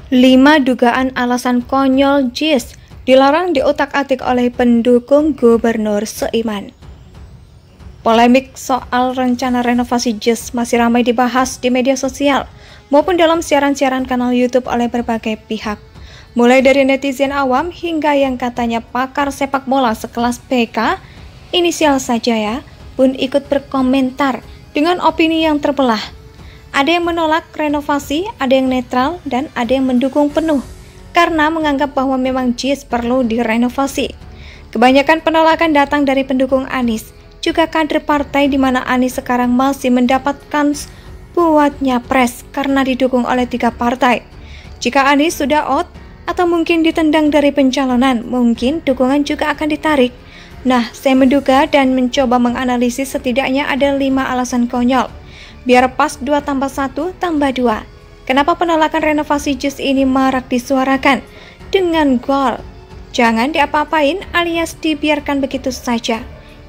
5 dugaan alasan konyol JIS dilarang diutak-atik oleh pendukung Gubernur Seiman. Polemik soal rencana renovasi JIS masih ramai dibahas di media sosial maupun dalam siaran-siaran kanal YouTube oleh berbagai pihak. Mulai dari netizen awam hingga yang katanya pakar sepak bola sekelas PK, inisial saja ya, pun ikut berkomentar dengan opini yang terbelah. Ada yang menolak renovasi, ada yang netral, dan ada yang mendukung penuh karena menganggap bahwa memang JIS perlu direnovasi. Kebanyakan penolakan datang dari pendukung Anies, juga kader partai di mana Anies sekarang masih mendapatkan buatnya pres karena didukung oleh 3 partai. Jika Anies sudah out atau mungkin ditendang dari pencalonan, mungkin dukungan juga akan ditarik. Nah, saya menduga dan mencoba menganalisis setidaknya ada 5 alasan konyol. Biar pas 2 tambah 1 tambah 2. Kenapa penolakan renovasi JIS ini marak disuarakan? Dengan gol. Jangan diapa-apain alias dibiarkan begitu saja.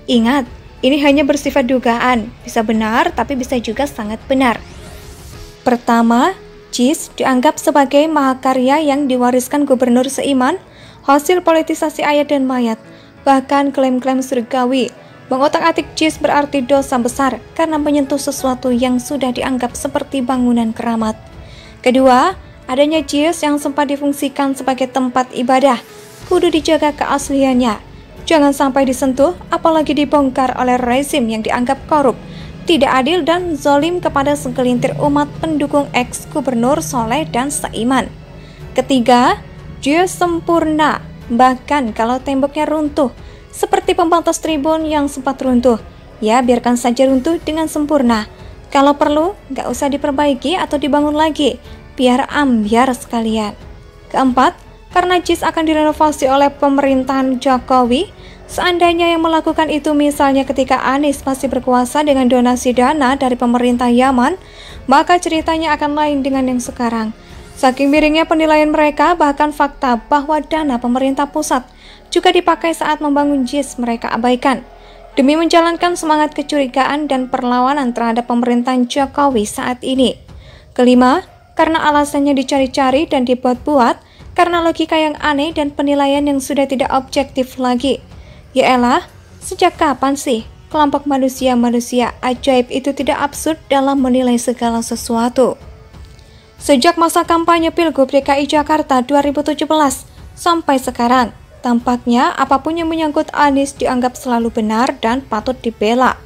Ingat, ini hanya bersifat dugaan. Bisa benar tapi bisa juga sangat benar. Pertama, JIS dianggap sebagai mahakarya yang diwariskan Gubernur Seiman, hasil politisasi ayat dan mayat, bahkan klaim-klaim surgawi. Mengotak-atik JIS berarti dosa besar karena menyentuh sesuatu yang sudah dianggap seperti bangunan keramat. Kedua, adanya JIS yang sempat difungsikan sebagai tempat ibadah, kudu dijaga keasliannya. Jangan sampai disentuh, apalagi dibongkar oleh rezim yang dianggap korup, tidak adil dan zolim kepada segelintir umat pendukung ex-gubernur Soleh dan Seiman. Ketiga, JIS sempurna, bahkan kalau temboknya runtuh, seperti pembatas tribun yang sempat runtuh, ya biarkan saja runtuh dengan sempurna. Kalau perlu, nggak usah diperbaiki atau dibangun lagi, biar ambiar sekalian. Keempat, karena JIS akan direnovasi oleh pemerintahan Jokowi, seandainya yang melakukan itu misalnya ketika Anies masih berkuasa dengan donasi dana dari pemerintah Yaman, maka ceritanya akan lain dengan yang sekarang. Saking miringnya penilaian mereka, bahkan fakta bahwa dana pemerintah pusat juga dipakai saat membangun JIS mereka abaikan, demi menjalankan semangat kecurigaan dan perlawanan terhadap pemerintahan Jokowi saat ini. Kelima, karena alasannya dicari-cari dan dibuat-buat, karena logika yang aneh dan penilaian yang sudah tidak objektif lagi. Yaelah, sejak kapan sih kelompok manusia-manusia ajaib itu tidak absurd dalam menilai segala sesuatu? Sejak masa kampanye Pilgub DKI Jakarta 2017 sampai sekarang, tampaknya apapun yang menyangkut Anies dianggap selalu benar dan patut dibela.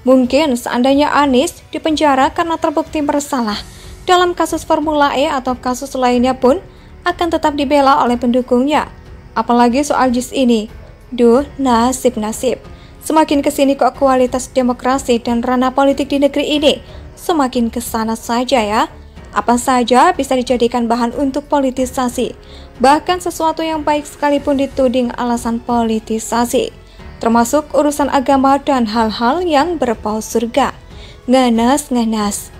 Mungkin seandainya Anies dipenjara karena terbukti bersalah dalam kasus Formula E atau kasus lainnya pun akan tetap dibela oleh pendukungnya. Apalagi soal JIS ini. Duh, nasib-nasib. Semakin kesini kok kualitas demokrasi dan ranah politik di negeri ini semakin kesana saja ya. Apa saja bisa dijadikan bahan untuk politisasi. Bahkan sesuatu yang baik sekalipun dituding alasan politisasi, termasuk urusan agama dan hal-hal yang berbau surga. Ngenes.